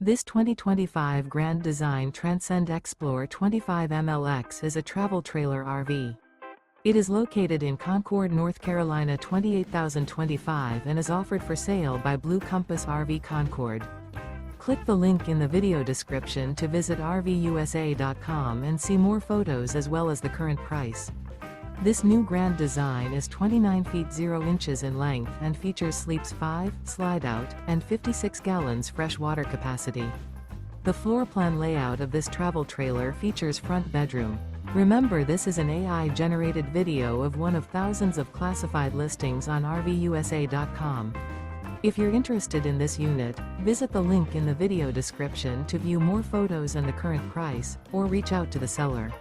This 2025 Grand Design Transcend Xplor 25 MLX is a travel trailer RV. It is located in Concord, North Carolina 28025 and is offered for sale by Blue Compass RV Concord. Click the link in the video description to visit RVUSA.com and see more photos as well as the current price. This new Grand Design is 29 feet 0 inches in length and features sleeps 5, Slideout, and 56 gallons fresh water capacity. The floor plan layout of this travel trailer features front bedroom. Remember, this is an AI-generated video of one of thousands of classified listings on RVUSA.com. If you're interested in this unit, visit the link in the video description to view more photos and the current price, or reach out to the seller.